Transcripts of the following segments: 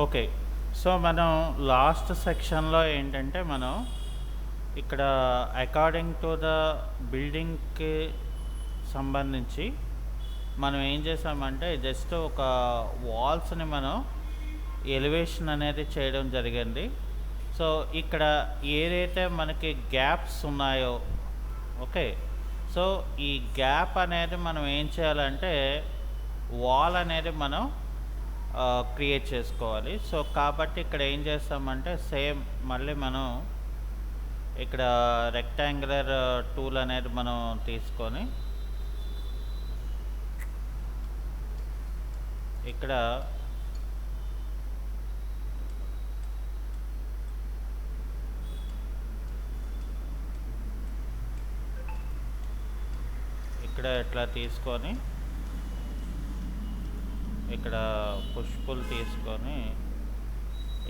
Okay. So, మనం last సెక్షన్‌లో ఏంటంటే, మనం ఇక్కడ అకార్డింగ్ టు ద బిల్డింగ్‌కి సంబంధించి మనం ఏం చేసామంటే, జస్ట్ ఒక వాల్స్‌ని మనం ఎలివేషన్ అనేది చేయడం జరిగింది. సో, ఇక్కడ ఏదైతే మనకి గ్యాప్స్ ఉన్నాయో ఓకే. సో, ఈ గ్యాప్ అనేది మనం ఏం చేయాలంటే, వాల్ అనేది మనం క్రియేట్ చేసుకోవాలి. సో, కాబట్టి ఇక్కడ ఏం చేస్తామంటే, సేమ్ మళ్ళీ మనం ఇక్కడ రెక్టాంగులర్ టూల్ అనేది మనం తీసుకొని ఇక్కడ ఇట్లా తీసుకొని ఇక్కడ పుష్ పుల్ తీసుకొని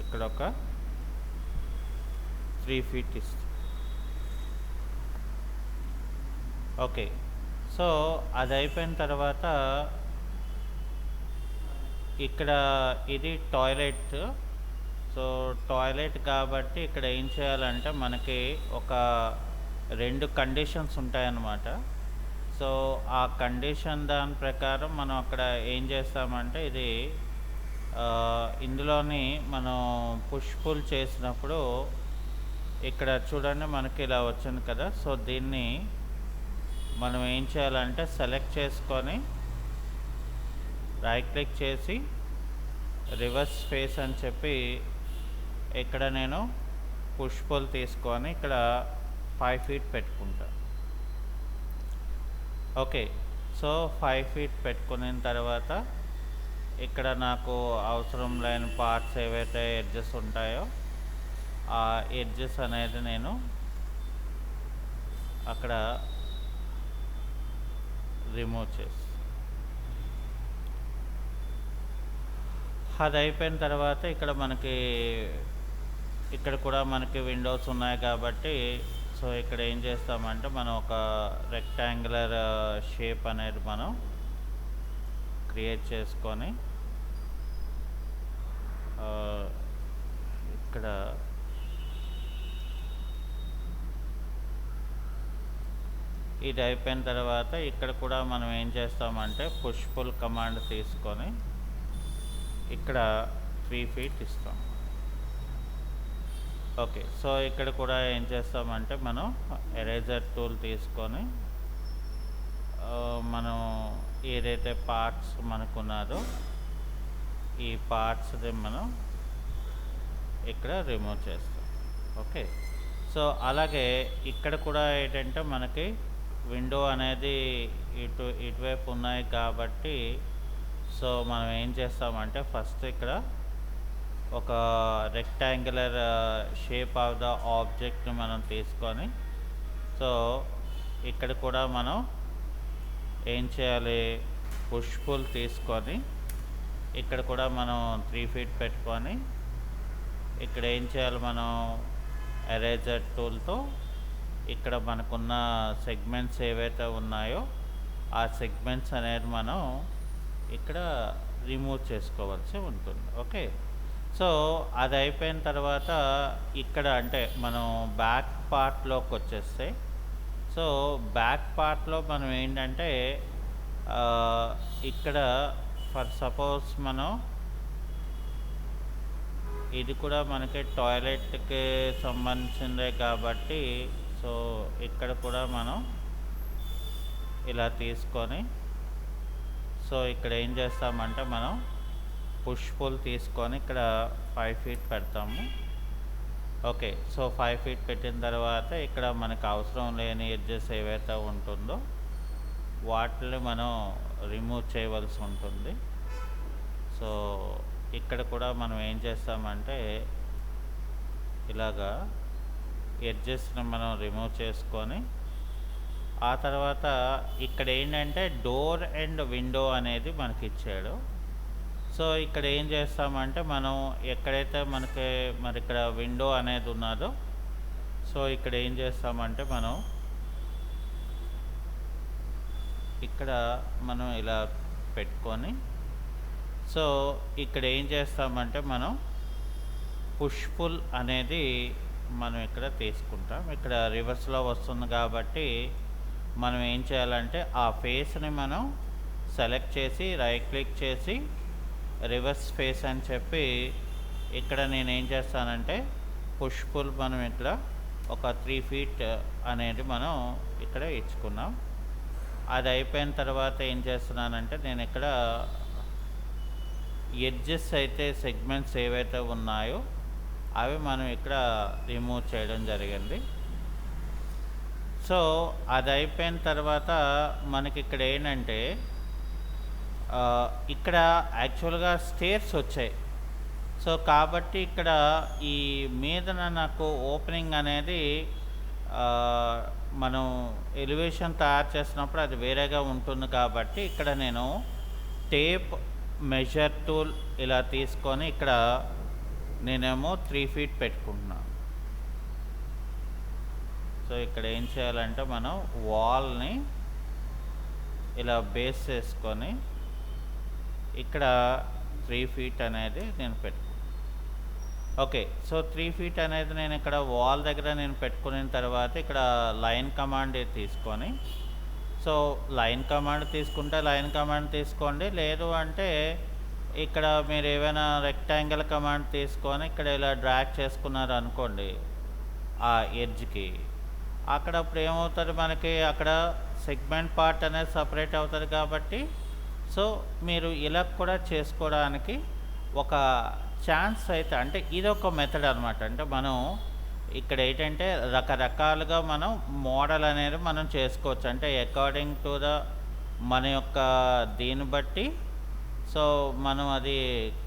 ఇక్కడ ఒక 3 ఫీట్ ఇస్తుంది. ఓకే. సో, అది అయిపోయిన తర్వాత ఇక్కడ ఇది టాయిలెట్. సో, టాయిలెట్ కాబట్టి ఇక్కడ ఏం చేయాలంటే మనకి ఒక 2 కండిషన్స్ ఉంటాయన్నమాట. సో, ఆ కండిషన్ దాని ప్రకారం మనం అక్కడ ఏం చేస్తామంటే ఇది ఇందులోని మనం పుష్ పుల్ చేసినప్పుడు ఇక్కడ చూడండి మనకి ఇలా వచ్చింది కదా. సో, దీన్ని మనం ఏం చేయాలంటే సెలెక్ట్ చేసుకొని రైట్ క్లిక్ చేసి రివర్స్ ఫేస్ అని చెప్పి ఇక్కడ నేను పుష్ పుల్ తీసుకొని ఇక్కడ 5 ఫీట్ పెట్టుకుంటా. ఓకే. సో, 5 ఫీట్ పెట్టుకున్న తర్వాత ఇక్కడ నాకు అవసరం లేని పార్ట్స్ ఏవైతే ఎడ్జెస్ ఉంటాయో ఆ ఎడ్జెస్ అనేది నేను అక్కడ రిమూవ్ చేసి అది అయిపోయిన తర్వాత ఇక్కడ మనకి ఇక్కడ కూడా మనకి విండోస్ ఉన్నాయి కాబట్టి సో, ఇక్కడ ఏం చేస్తామంటే మనం ఒక రెక్టాంగులర్ షేప్ అనేది మనం క్రియేట్ చేసుకొని ఇక్కడ ఇది అయిపోయిన తర్వాత ఇక్కడ కూడా మనం ఏం చేస్తామంటే పుష్ పుల్ కమాండ్ తీసుకొని ఇక్కడ 3 ఫీట్ ఇస్తాం. ఓకే. సో, ఇక్కడ కూడా ఏం చేస్తామంటే మనం ఎరేజర్ టూల్ తీసుకొని మనం ఏదైతే పార్ట్స్ మనకున్నదో ఈ పార్ట్స్ని మనం ఇక్కడ రిమూవ్ చేస్తాం. ఓకే. సో, అలాగే ఇక్కడ కూడా ఏంటంటే మనకి విండో అనేది ఇటువైపు ఉన్నాయి కాబట్టి సో, మనం ఏం చేస్తామంటే ఫస్ట్ ఇక్కడ ఒక రెక్టాంగులర్ షేప్ ఆఫ్ ద ఆబ్జెక్ట్ని మనం తీసుకొని సో, ఇక్కడ కూడా మనం ఏం చేయాలి, పుష్ పుల్ తీసుకొని ఇక్కడ కూడా మనం 3 ఫీట్ పెట్టుకొని ఇక్కడ ఏం చేయాలి, మనం ఎరేజర్ టూల్తో ఇక్కడ మనకున్న సెగ్మెంట్స్ ఏవైతే ఉన్నాయో ఆ సెగ్మెంట్స్ అనేది మనం ఇక్కడ రిమూవ్ చేసుకోవాల్సి ఉంటుంది. ఓకే. సో, అది అయిపోయిన తర్వాత ఇక్కడ అంటే మనం బ్యాక్ పార్ట్లోకి వచ్చేస్తే సో, బ్యాక్ పార్ట్లో మనం ఏంటంటే ఇక్కడ ఫర్ సపోజ్ మనం ఇది కూడా మనకి టాయిలెట్కి సంబంధించిందే కాబట్టి సో, ఇక్కడ కూడా మనం ఇలా తీసుకొని సో, ఇక్కడ ఏం చేస్తామంటే మనం పుష్ పుల్ తీసుకొని ఇక్కడ 5 ఫీట్ పెడతాము. ఓకే. సో, 5 ఫీట్ పెట్టిన తర్వాత ఇక్కడ మనకు అవసరం లేని ఎడ్జెస్ ఏవైతే ఉంటుందో వాటిని మనం రిమూవ్ చేయవలసి ఉంటుంది. సో, ఇక్కడ కూడా మనం ఏం చేస్తామంటే ఇలాగా ఎడ్జెస్ని మనం రిమూవ్ చేసుకొని ఆ తర్వాత ఇక్కడ ఏంటంటే డోర్ అండ్ విండో అనేది మనకి ఇచ్చాడు. సో, ఇక్కడ ఏం చేస్తామంటే మనం ఎక్కడైతే మనకి మరి ఇక్కడ విండో అనేది ఉన్నదో సో, ఇక్కడ ఏం చేస్తామంటే మనం ఇక్కడ మనం ఇలా పెట్టుకొని సో ఇక్కడ ఏం చేస్తామంటే మనం పుష్ పుల్ అనేది మనం ఇక్కడ తీసుకుంటాం. ఇక్కడ రివర్స్లో వస్తుంది కాబట్టి మనం ఏం చేయాలంటే ఆ ఫేస్ని మనం సెలెక్ట్ చేసి రైట్ క్లిక్ చేసి రివర్స్ ఫేస్ అని చెప్పి ఇక్కడ నేను ఏం చేస్తానంటే పుష్ పుల్ మనం ఇక్కడ ఒక 3 ఫీట్ అనేది మనం ఇక్కడ ఇచ్చుకున్నాం. అది అయిపోయిన తర్వాత ఏం చేస్తున్నానంటే నేను ఇక్కడ ఎడ్జెస్ అయితే సెగ్మెంట్స్ ఏవైతే ఉన్నాయో అవి మనం ఇక్కడ రిమూవ్ చేయడం జరిగింది. సో అది అయిపోయిన తర్వాత మనకి ఇక్కడ ఏంటంటే ఇక్కడ యాక్చువల్గా స్టేర్స్ వచ్చాయి. సో కాబట్టి ఇక్కడ ఈ మీదన నాకు ఓపెనింగ్ అనేది మనం ఎలివేషన్ తయారు చేసినప్పుడు అది వేరేగా ఉంటుంది కాబట్టి ఇక్కడ నేను టేప్ మెజర్ టూల్ ఇలా తీసుకొని ఇక్కడ నేనేమో 3 ఫీట్ పెట్టుకుంటున్నాను. సో ఇక్కడ ఏం చేయాలంటే మనం వాల్ని ఇలా బేస్ చేసుకొని ఇక్కడ 3 ఫీట్ అనేది నేను పెట్టుకున్నాను. ఓకే, సో 3 ఫీట్ అనేది నేను ఇక్కడ వాల్ దగ్గర నేను పెట్టుకున్న తర్వాత ఇక్కడ లైన్ కమాండ్ తీసుకొని, సో లైన్ కమాండ్ తీసుకుంటే లైన్ కమాండ్ తీసుకోండి, లేదు అంటే ఇక్కడ మీరు ఏమైనా రెక్టాంగిల్ కమాండ్ తీసుకొని ఇక్కడ ఇలా డ్రాగ్ చేసుకున్నారు అనుకోండి ఆ ఎడ్జ్కి, అక్కడ అప్పుడు ఏమవుతుంది మనకి అక్కడ సెగ్మెంట్ పార్ట్ అనేది సపరేట్ అవుతుంది కాబట్టి సో మీరు ఇలా కూడా చేసుకోవడానికి ఒక ఛాన్స్ అయితే, అంటే ఇది ఒక మెథడ్ అనమాట. అంటే మనం ఇక్కడ ఏంటంటే రకరకాలుగా మనం మోడల్ అనేది మనం చేసుకోవచ్చు. అంటే అకార్డింగ్ టు ద మన యొక్క దీన్ని బట్టి సో మనం అది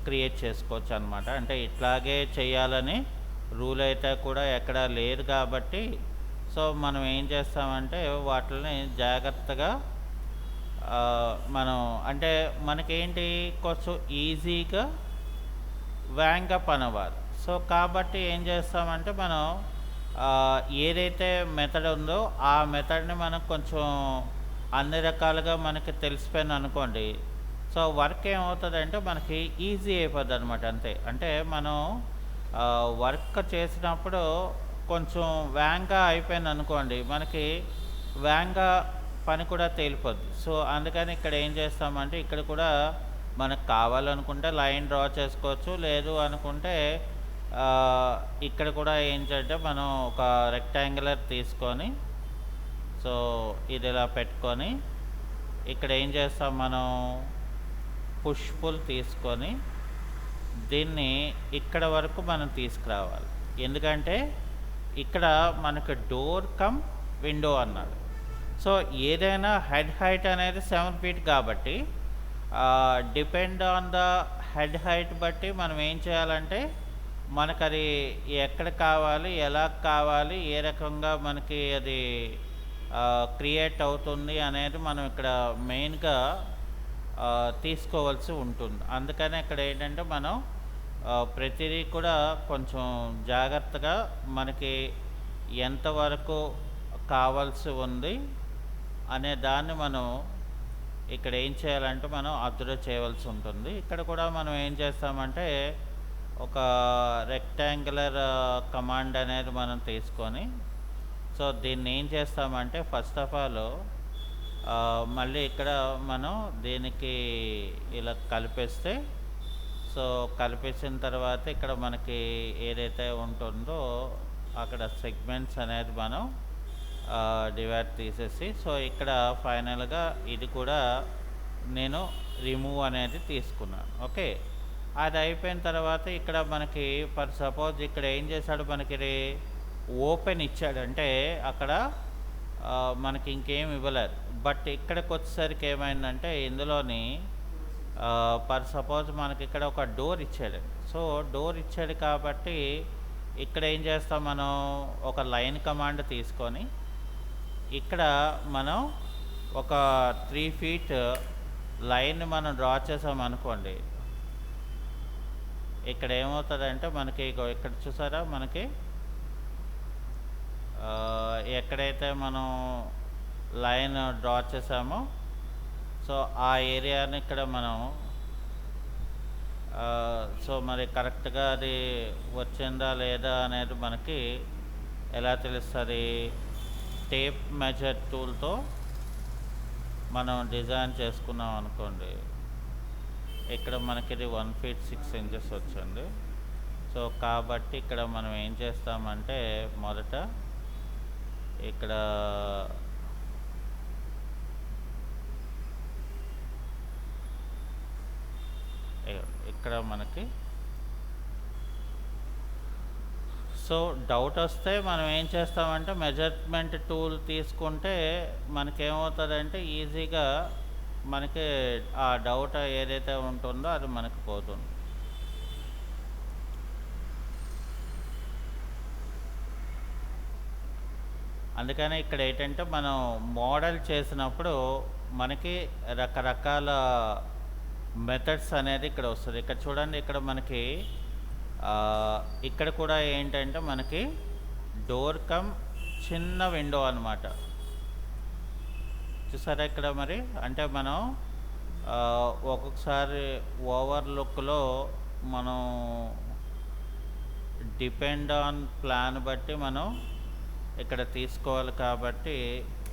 క్రియేట్ చేసుకోవచ్చు అనమాట. అంటే ఇట్లాగే చేయాలని రూల్ అయితే కూడా ఎక్కడ లేదు కాబట్టి సో మనం ఏం చేస్తామంటే వాటిని జాగ్రత్తగా మనం అంటే మనకేంటి కొంచెం ఈజీగా వేగంగా పని అవ్వాలి. సో కాబట్టి ఏం చేస్తామంటే మనం ఏదైతే మెథడ్ ఉందో ఆ మెథడ్ని మనం కొంచెం అన్ని రకాలుగా మనకి తెలిసిపోయింది అనుకోండి, సో వర్క్ ఏమవుతుందంటే మనకి ఈజీ అయిపోద్ది అనమాట. అంతే, అంటే మనం వర్క్ చేసినప్పుడు కొంచెం వేగంగా అయిపోయింది అనుకోండి, మనకి వేగంగా పని కూడా తేలిపోద్ది. సో అందుకని ఇక్కడ ఏం చేస్తామంటే ఇక్కడ కూడా మనకు కావాలనుకుంటే లైన్ డ్రా చేసుకోవచ్చు, లేదు అనుకుంటే ఇక్కడ కూడా ఏంటంటే మనం ఒక రెక్టాంగులర్ తీసుకొని సో ఇది ఇలా పెట్టుకొని ఇక్కడ ఏం చేస్తాం మనం పుష్ పుల్ తీసుకొని దీన్ని ఇక్కడ వరకు మనం తీసుకురావాలి. ఎందుకంటే ఇక్కడ మనకు డోర్ కమ్ విండో అన్నాడు. సో ఏదైనా హెడ్ హైట్ అనేది 7 ఫీట్ కాబట్టి depend on the head height బట్టి మనం ఏం చేయాలంటే మనకు అది ఎక్కడ కావాలి, ఎలా కావాలి, ఏ రకంగా మనకి అది క్రియేట్ అవుతుంది అనేది మనం ఇక్కడ మెయిన్గా తీసుకోవాల్సి ఉంటుంది. అందుకని ఇక్కడ ఏంటంటే మనం ప్రతిదీ కూడా కొంచెం జాగ్రత్తగా మనకి ఎంతవరకు కావాల్సి ఉంది అనే దాన్ని మనం ఇక్కడ ఏం చేయాలంటే మనం అబ్జర్వ్ చేయవలసి ఉంటుంది. ఇక్కడ కూడా మనం ఏం చేస్తామంటే ఒక రెక్టాంగులర్ కమాండ్ అనేది మనం తీసుకొని సో దీన్ని ఏం చేస్తామంటే ఫస్ట్ ఆఫ్ ఆల్ మళ్ళీ ఇక్కడ మనం దీనికి ఇలా కలిపేస్తే సో కలిపేసిన తర్వాత ఇక్కడ మనకి ఏదైతే ఉంటుందో అక్కడ సెగ్మెంట్స్ అనేది మనం డివైడ్ తీసేసి సో ఇక్కడ ఫైనల్గా ఇది కూడా నేను రిమూవ్ అనేది తీసుకున్నాను. ఓకే, అది అయిపోయిన తర్వాత ఇక్కడ మనకి ఫర్ సపోజ్ ఇక్కడ ఏం చేశాడు మనకి ఓపెన్ ఇచ్చాడంటే అక్కడ మనకి ఇంకేం ఇవ్వలేదు. బట్ ఇక్కడికి వచ్చేసరికి ఏమైందంటే ఇందులోని ఫర్ సపోజ్ మనకి ఇక్కడ ఒక డోర్ ఇచ్చాడు. సో డోర్ ఇచ్చాడు కాబట్టి ఇక్కడ ఏం చేస్తాం మనం ఒక లైన్ కమాండ్ తీసుకొని ఇక్కడ మనం ఒక 3 ఫీట్ లైన్ మనం డ్రా చేసాం అనుకోండి, ఇక్కడ ఏమవుతుందంటే మనకి ఇక్కడ చూసారా మనకి ఎక్కడైతే మనం లైన్ డ్రా చేసామో సో ఆ ఏరియాని ఇక్కడ మనం సో మరి కరెక్ట్గా అది వచ్చిందా లేదా అనేది మనకి ఎలా తెలుస్తుంది? టేప్ మెజర్ టూల్తో మనం డిజైన్ చేసుకున్నాం అనుకోండి, ఇక్కడ మనకి ఇది 1 feet 6 inches వచ్చింది. సో కాబట్టి ఇక్కడ మనం ఏం చేస్తామంటే మొదట ఇక్కడ ఇక్కడ మనకి సో డౌట్ వస్తే మనం ఏం చేస్తామంటే మెజర్మెంట్ టూల్ తీసుకుంటే మనకేమవుతుందంటే ఈజీగా మనకి ఆ డౌట్ ఏదైతే ఉంటుందో అది మనకి పోతుంది. అందుకని ఇక్కడ ఏంటంటే మనం మోడల్ చేసినప్పుడు మనకి రకరకాల మెథడ్స్ అనేది ఇక్కడ వస్తుంది. ఇక్కడ చూడండి, ఇక్కడ మనకి ఇక్కడ కూడా ఏంటంటే మనకి డోర్ కమ్ చిన్న విండో అనమాట. చూసారా ఇక్కడ మరి అంటే మనం ఒక్కొక్కసారి ఓవర్లుక్లో మనం డిపెండ్ ఆన్ ప్లాన్ బట్టి మనం ఇక్కడ తీసుకోవాలి. కాబట్టి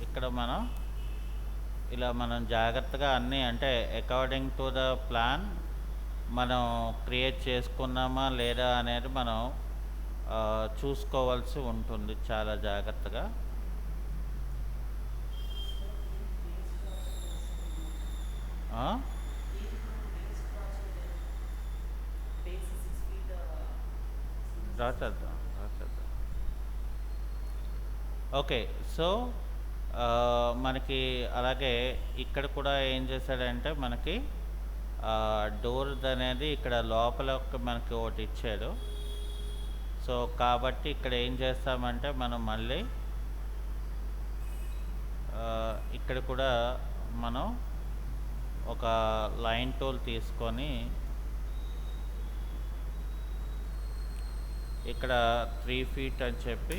ఇక్కడ మనం ఇలా మనం జాగ్రత్తగా అన్నీ అంటే అకార్డింగ్ టు ద ప్లాన్ మనం క్రియేట్ చేసుకున్నామా లేదా అనేది మనం చూసుకోవాల్సి ఉంటుంది చాలా జాగ్రత్తగా. రాచేద్దాం. ఓకే, సో మనకి అలాగే ఇక్కడ కూడా ఏం చేశాడంటే మనకి డోర్ అనేది ఇక్కడ లోపల మనకి ఒకటి ఇచ్చాడు. సో కాబట్టి ఇక్కడ ఏం చేస్తామంటే మనం మళ్ళీ ఇక్కడ కూడా మనం ఒక లైన్ టూల్ తీసుకొని ఇక్కడ 3 feet అని చెప్పి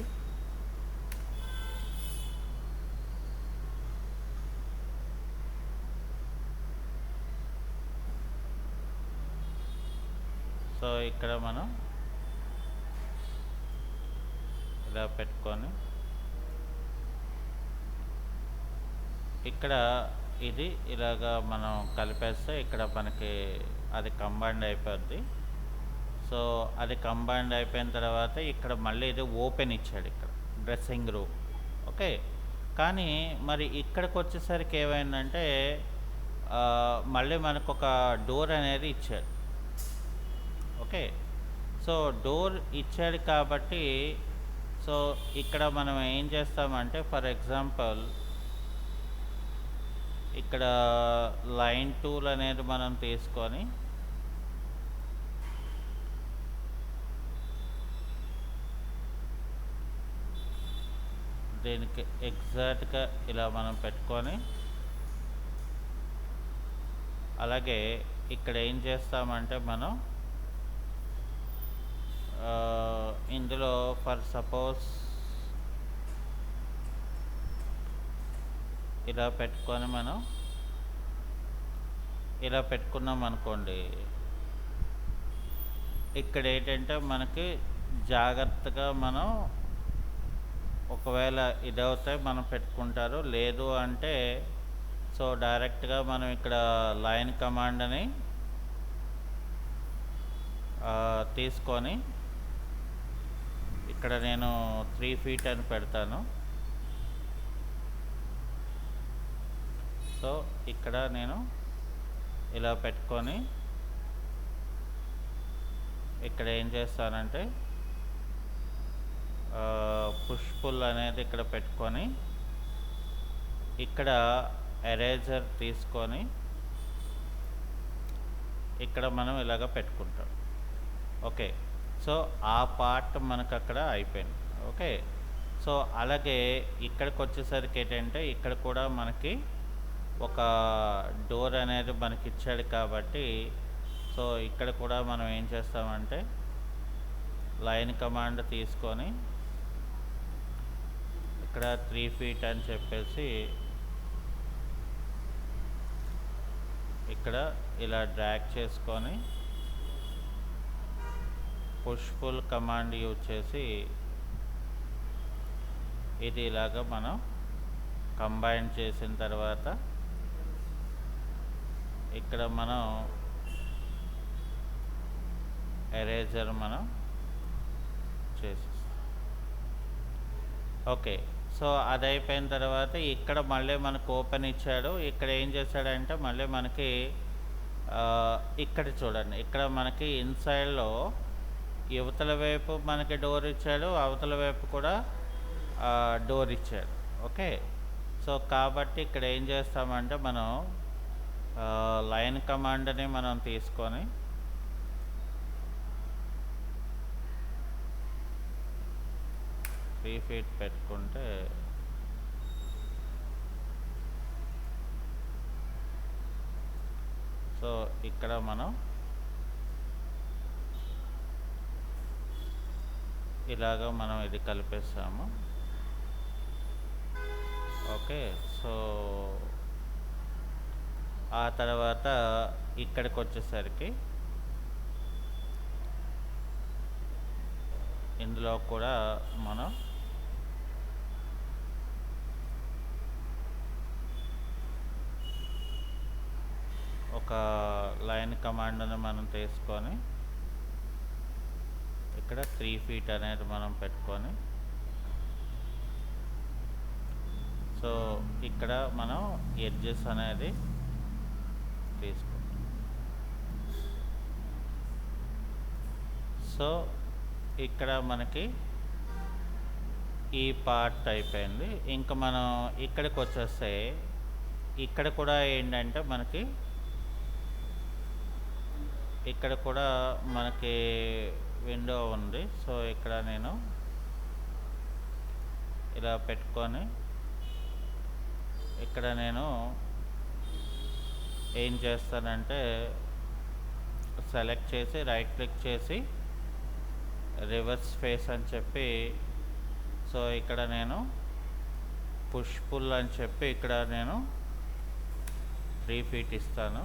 సో ఇక్కడ మనం ఇలా పెట్టుకొని ఇక్కడ ఇది ఇలాగా మనం కలిపేస్తే ఇక్కడ మనకి అది కంబైండ్ అయిపోద్ది. సో అది కంబైండ్ అయిపోయిన తర్వాత ఇక్కడ మళ్ళీ ఇది ఓపెన్ ఇచ్చాడు ఇక్కడ డ్రెస్సింగ్ రూమ్. ఓకే, కానీ మరి ఇక్కడికి వచ్చేసరికి ఏమైందంటే మళ్ళీ మనకు ఒక డోర్ అనేది ఇచ్చాడు. ఓకే, సో డోర్ ఇచ్చాడు కాబట్టి సో ఇక్కడ మనం ఏం చేస్తామంటే ఫర్ ఎగ్జాంపుల్ ఇక్కడ లైన్ టూల్ అనేది మనం తీసుకొని దీనికి ఎగ్జాక్ట్గా ఇలా మనం పెట్టుకొని అలాగే ఇక్కడ ఏం చేస్తామంటే మనం ఇందులో ఫర్ సపోజ్ ఇలా పెట్టుకొని మనం ఇలా పెట్టుకున్నాం అనుకోండి, ఇక్కడ ఏంటంటే మనకి జాగ్రత్తగా మనం ఒకవేళ ఇదవుతే మనం పెట్టుకుంటారు, లేదు అంటే సో డైరెక్ట్గా మనం ఇక్కడ లైన్ కమాండ్ని తీసుకొని ఇక్కడ నేను 3 feet అని పెడతాను. సో ఇక్కడ నేను ఇలా పెట్టుకొని ఇక్కడ ఏం చేస్తానంటే పుష్ పుల్ అనేది ఇక్కడ పెట్టుకొని ఇక్కడ ఎరేజర్ తీసుకొని ఇక్కడ మనం ఇలాగ పెట్టుకుంటాం. ఓకే, సో ఆ పార్ట్ మనకు అక్కడ అయిపోయింది. ఓకే, సో అలాగే ఇక్కడికి వచ్చేసరికి ఏంటంటే ఇక్కడ కూడా మనకి ఒక డోర్ అనేది మనకి ఇచ్చాడు కాబట్టి సో ఇక్కడ కూడా మనం ఏం చేస్తామంటే లైన్ కమాండ్ తీసుకొని ఇక్కడ 3 feet అని చెప్పేసి ఇక్కడ ఇలా డ్రాగ్ చేసుకొని పుష్ పుల్ కమాండ్ యూజ్ చేసి ఇది ఇలాగ మనం కంబైన్ చేసిన తర్వాత ఇక్కడ మనం ఎరేజర్ మనం చేసేస్తాం. ఓకే, సో అది అయిపోయిన తర్వాత ఇక్కడ మళ్ళీ మనకు ఓపెన్ ఇచ్చాడు. ఇక్కడ ఏం చేశాడంటే మళ్ళీ మనకి ఇక్కడ చూడండి, ఇక్కడ మనకి ఇన్సైడ్లో యువతల వైపు మనకి డోర్ ఇచ్చాడు, అవతల వైపు కూడా డోర్ ఇచ్చాడు. ఓకే, సో కాబట్టి ఇక్కడ ఏం చేస్తామంటే మనం లైన్ కమాండ్ని మనం తీసుకొని ఫీట్ పెట్టుకుంటే సో ఇక్కడ మనం ఇలాగ మనం ఇది కలిపేస్తాము. ఓకే, సో ఆ తర్వాత ఇక్కడికి వచ్చేసరికి ఇందులో కూడా మనం ఒక లైన్ కమాండ్ని మనం తీసుకొని ఇక్కడ 3 ఫీట్ అనేది మనం పెట్టుకొని సో ఇక్కడ మనం ఎడ్జెస్ అనేది తీసుకుంటాం. సో ఇక్కడ మనకి ఈ పార్ట్ అయిపోయింది. ఇంకా మనం ఇక్కడికి వచ్చేస్తే ఇక్కడ కూడా ఏంటంటే మనకి ఇక్కడ కూడా మనకి విండో ఉంది. సో ఇక్కడ నేను ఇలా పెట్టుకొని ఇక్కడ నేను ఏం చేస్తానంటే సెలెక్ట్ చేసి రైట్ క్లిక్ చేసి రివర్స్ ఫేస్ అని చెప్పి సో ఇక్కడ నేను పుష్ పుల్ అని చెప్పి ఇక్కడ నేను 3 ఫీట్ ఇస్తాను.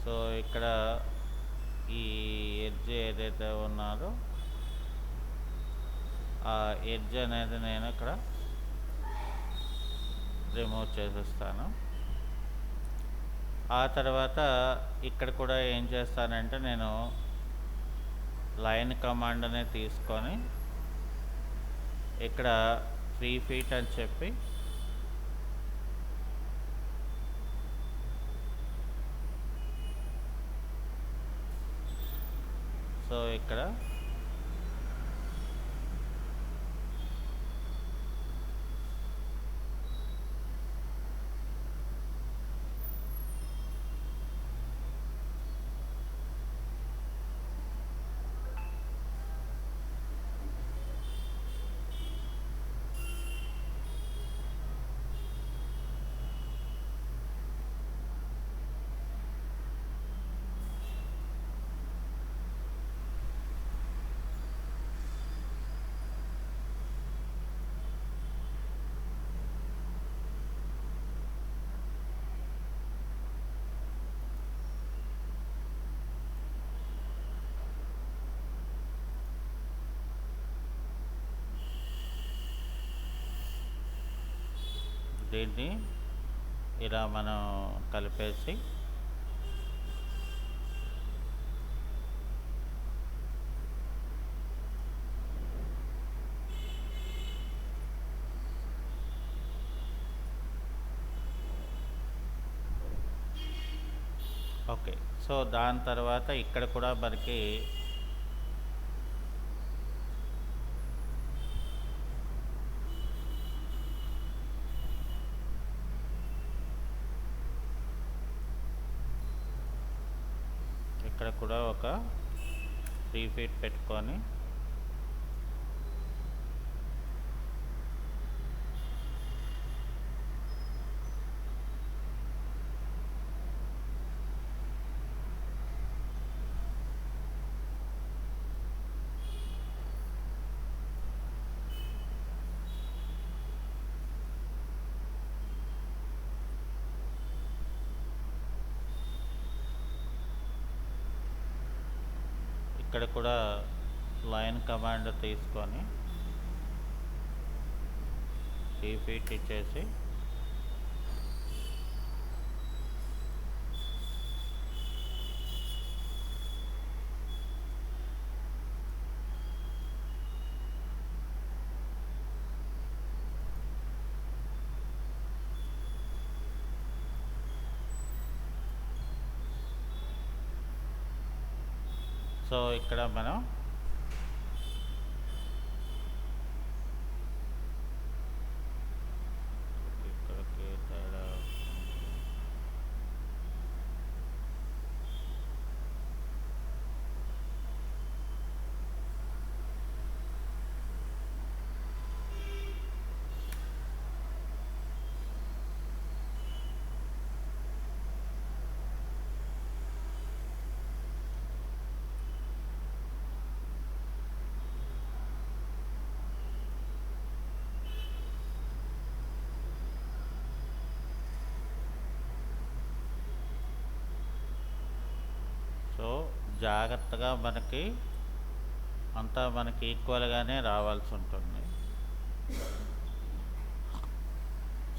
సో ఇక్కడ ఈ ఎడ్జ్ ఏదైతే ఉన్నారో ఆ ఎడ్జ్ అనేది నేను ఇక్కడ రిమూవ్ చేసేస్తాను. ఆ తర్వాత ఇక్కడ కూడా ఏం చేస్తానంటే నేను లైన్ కమాండ్ అనేది తీసుకొని ఇక్కడ 3 ఫీట్ అని చెప్పి సో ఇక్కడ దీన్ని ఇలా మనం కలిపేసి ఓకే, సో దాని తర్వాత ఇక్కడ కూడా మనకి ఇక్కడ కూడా ఒక 3 ఫీట్ పెట్టుకొని ఇక్కడ కూడా లైన్ కమాండ్ తీసుకొని డిఫీట్ ఇచ్చేసి సో ఇక్కడ మనం ఇక్కడికి తేడా సో జాగ్రత్తగా మనకి అంతా మనకి ఈక్వల్గానే రావాల్సి ఉంటుంది.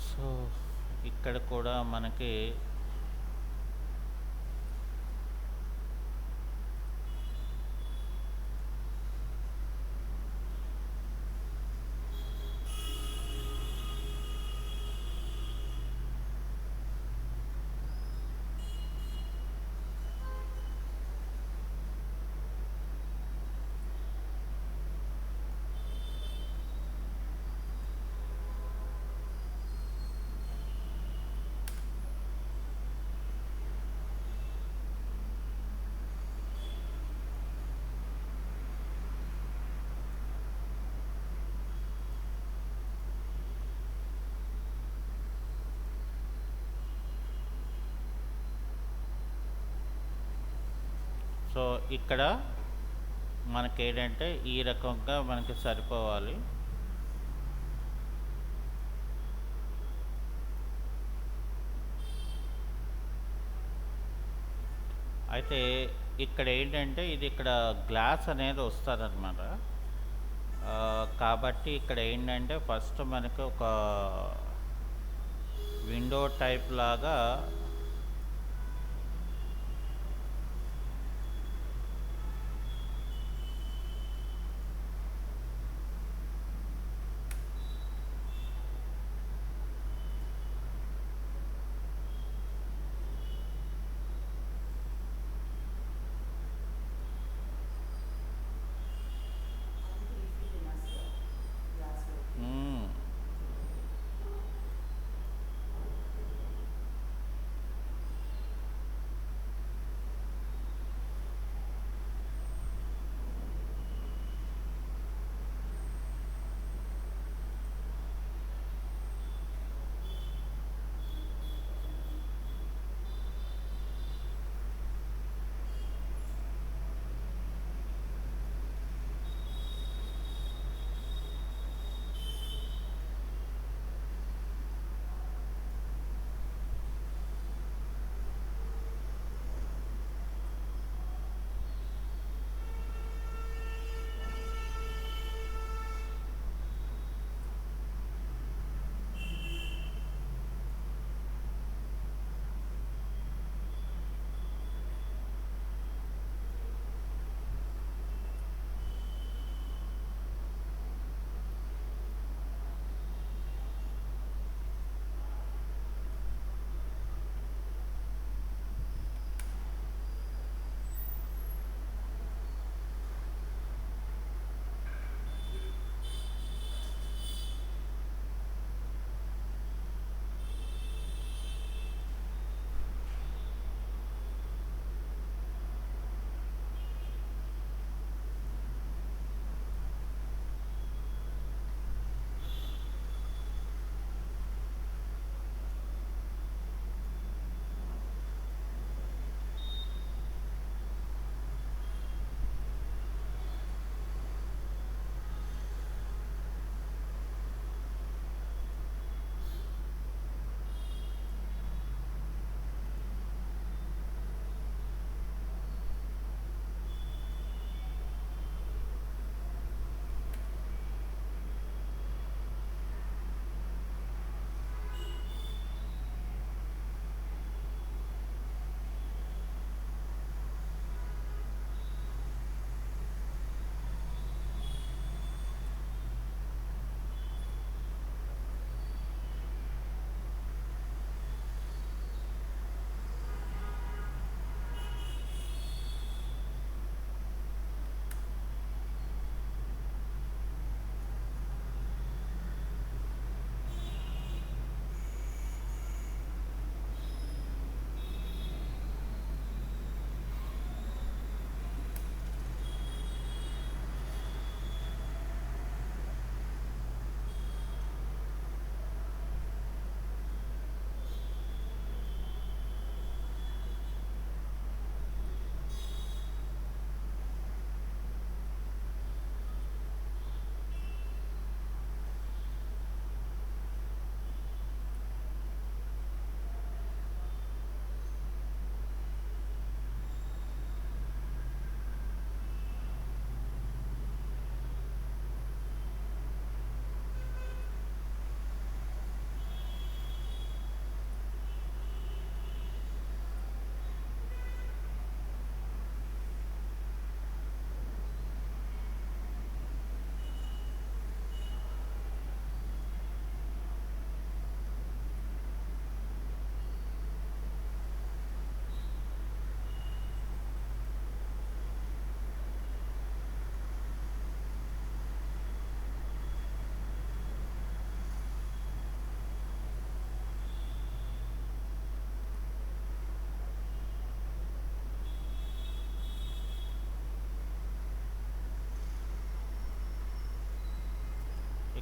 సో ఇక్కడ కూడా మనకి సో ఇక్కడ మనకి ఏంటంటే ఈ రకంగా మనకి సరిపోవాలి. అయితే ఇక్కడ ఏంటంటే ఇది ఇక్కడ గ్లాస్ అనేది వస్తుందన్నమాట. కాబట్టి ఇక్కడ ఏంటంటే ఫస్ట్ మనకి ఒక విండో టైప్ లాగా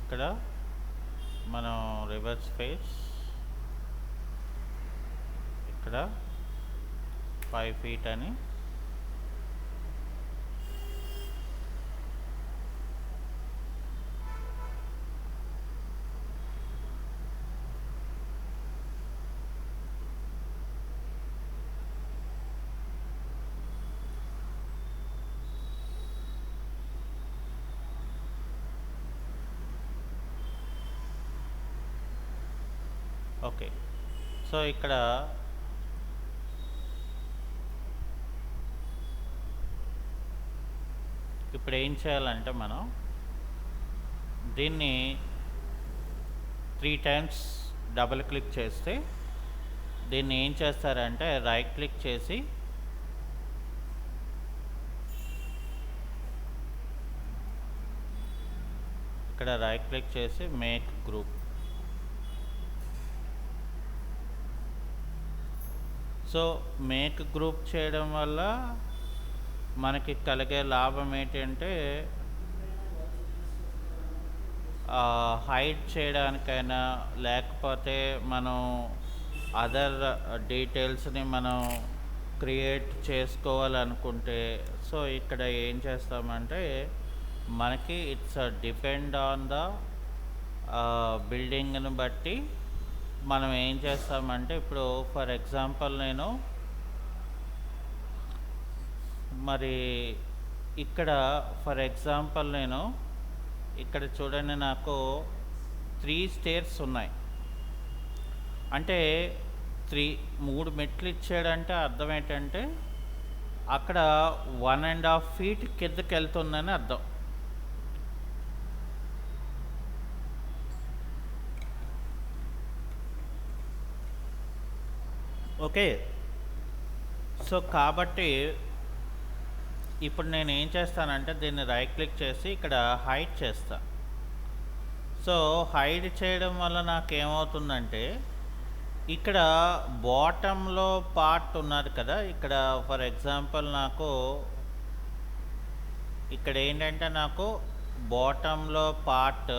ఇక్కడ మనం రివర్స్ ఫేస్ ఇక్కడ 5 feet అని ఓకే. సో ఇక్కడ ఇప్పుడు ఏం చేయాలంటే మనం దీన్ని 3 times డబుల్ క్లిక్ చేస్తే దీన్ని ఏం చేస్తారంటే రైట్ క్లిక్ చేసి ఇక్కడ రైట్ క్లిక్ చేసి make group. So make group చేయడం వల్ల మనకి కలిగే లాభం ఏంటంటే హైడ్ చేయడానికైనా లేకపోతే మనం అదర్ డీటెయిల్స్ని మనం క్రియేట్ చేసుకోవాలనుకుంటే సో ఇక్కడ ఏం చేస్తామంటే మనకి ఇట్స్ డిపెండ్ ఆన్ ద బిల్డింగ్ని బట్టి మనం ఏం చేస్తామంటే ఇప్పుడు ఫర్ ఎగ్జాంపుల్ నేను మరి ఇక్కడ ఫర్ ఎగ్జాంపుల్ నేను ఇక్కడ చూడండి నాకు 3 stairs ఉన్నాయి అంటే 3 మెట్లు ఇచ్చాడంటే అర్థం ఏంటంటే అక్కడ 1.5 feet కిందకి వెళ్తుందని అర్థం. ఓకే. సో కాబట్టి ఇప్పుడు నేను ఏం చేస్తానంటే దీన్ని రైట్ క్లిక్ చేసి ఇక్కడ హైడ్ చేస్తా. సో హైడ్ చేయడం వల్ల నాకేమవుతుందంటే ఇక్కడ బాటంలో పార్ట్ ఉన్నది కదా, ఇక్కడ ఫర్ ఎగ్జాంపుల్ నాకు ఇక్కడ ఏంటంటే నాకు బాటంలో పార్ట్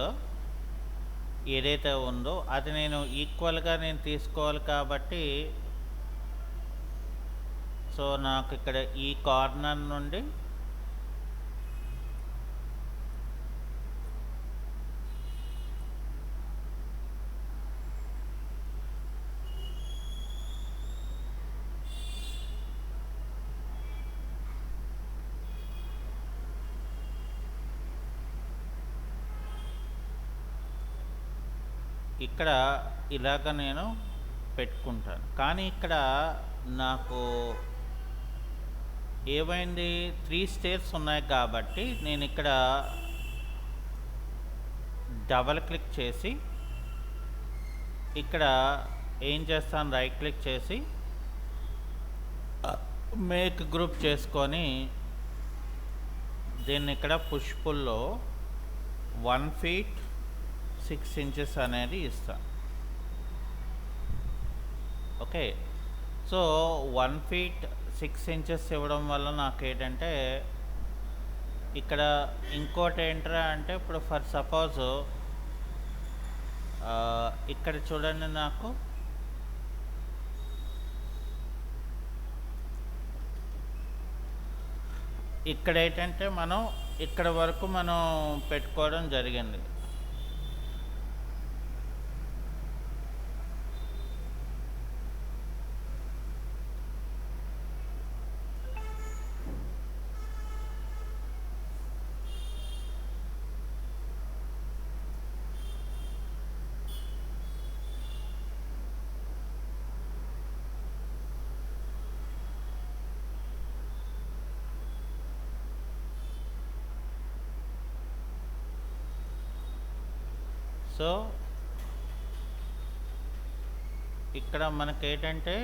ఏదైతే ఉందో అది నేను ఈక్వల్గా నేను తీసుకోవాలి కాబట్టి సో నాకు ఇక్కడ ఈ కార్నర్ నుండి ఇక్కడ ఇలాగ నేను పెట్టుకుంటాను. కానీ ఇక్కడ నాకు ఏమైంది 3 stairs ఉన్నాయి కాబట్టి నేను ఇక్కడ డబల్ క్లిక్ చేసి ఇక్కడ ఏం చేస్తాను రైట్ క్లిక్ చేసి మేక్ గ్రూప్ చేసుకొని దీన్ని ఇక్కడ పుష్ పుల్లో 1 feet 6 inches అనేది ఇస్తాను. ఓకే. సో 1 feet 6 inches ఇవ్వడం వల్ల నాకు ఏంటంటే ఇక్కడ ఇంకోటి ఏంట్రా అంటే ఇప్పుడు ఫర్ సపోజ్ ఇక్కడ చూడండి నాకు ఇక్కడ ఏంటంటే మనం ఇక్కడ వరకు మనం పెట్టుకోవడం జరిగింది. సో ఇక్కడ మనకేంటంటే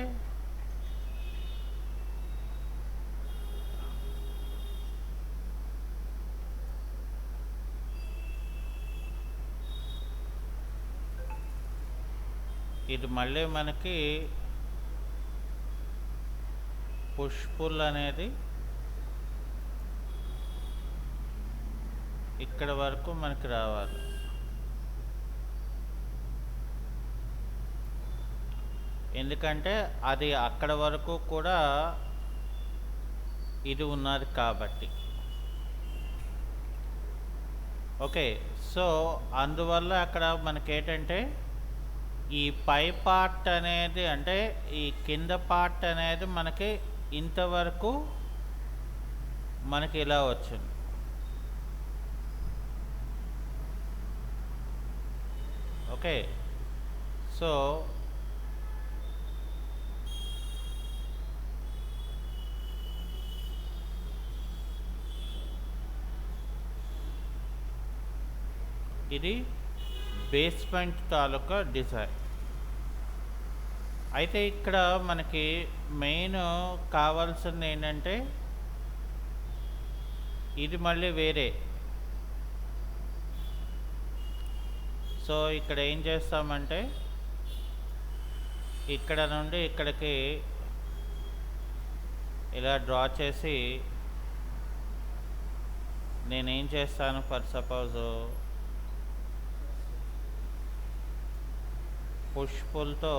ఇది మళ్ళీ మనకి పుష్ పుల్ అనేది ఇక్కడ వరకు మనకి రావాలి. ఎందుకంటే అది అక్కడ వరకు కూడా ఇది ఉన్నది కాబట్టి. ఓకే. సో అందువల్ల అక్కడ మనకేంటంటే ఈ పై పార్ట్ అనేది, అంటే ఈ కింద పార్ట్ అనేది మనకి ఇంతవరకు మనకి ఇలా వచ్చింది. ఓకే. సో ఇది బేస్మెంట్ తాలూకా డిజైన్. అయితే ఇక్కడ మనకి మెయిన్ కావాల్సింది ఏంటంటే ఇది మళ్ళీ వేరే. సో ఇక్కడ ఏం చేస్తామంటే ఇక్కడ నుండి ఇక్కడికి ఇలా డ్రా చేసి నేనేం చేస్తాను, ఫర్ సపోజ్ పుష్ పుల్తో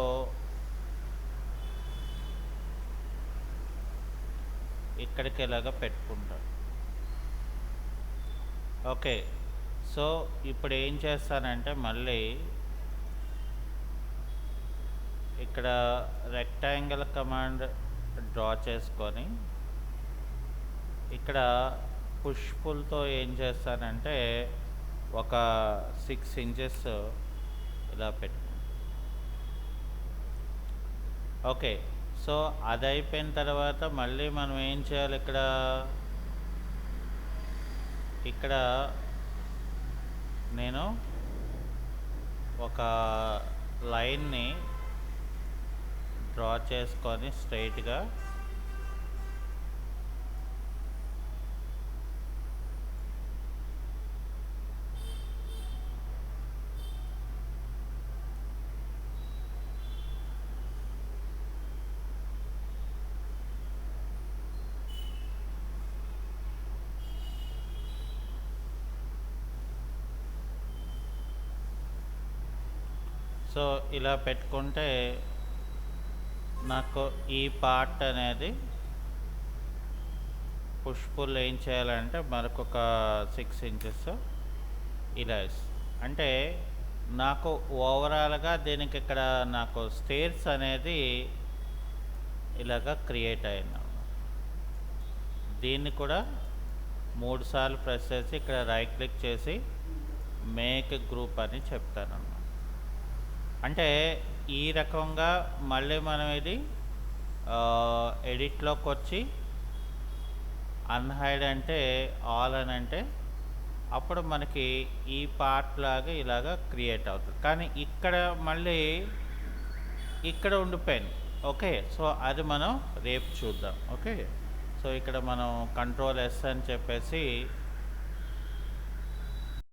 ఇక్కడికి ఇలాగా పెట్టుకుంటాను. ఓకే. సో ఇప్పుడు ఏం చేస్తానంటే మళ్ళీ ఇక్కడ రెక్టాంగిల్ కమాండ్ డ్రా చేసుకొని ఇక్కడ పుష్ పుల్తో ఏం చేస్తానంటే ఒక 6 ఇంచెస్ ఇలా పెట్టు. ఓకే. సో అది అయిపోయిన తర్వాత మళ్ళీ మనం ఏం చేయాలి, ఇక్కడ నేను ఒక లైన్ని డ్రా చేసుకొని స్ట్రైట్గా సో ఇలా పెట్టుకుంటే నాకు ఈ పార్ట్ అనేది పుష్ పుల్ ఏం చేయాలంటే మరొక 6 ఇంచెస్ ఇలా అంటే నాకు ఓవరాల్గా దీనికి ఇక్కడ నాకు స్టేర్స్ అనేది ఇలాగా క్రియేట్ అయింది. దీన్ని కూడా 3 సార్లు ప్రెస్ చేసి ఇక్కడ రైట్ క్లిక్ చేసి మేక్ గ్రూప్ అని చెప్తాను. అంటే ఈ రకంగా మళ్ళీ మనం ఇది ఎడిట్లోకి వచ్చి అన్హైడ్ అంటే ఆల్ అని అంటే అప్పుడు మనకి ఈ పార్ట్ లాగా ఇలాగా క్రియేట్ అవుతుంది. కానీ ఇక్కడ మళ్ళీ ఇక్కడ ఉండిపోయింది. ఓకే. సో అది మనం రేపు చూద్దాం. ఓకే. సో ఇక్కడ మనం Ctrl+S అని చెప్పేసి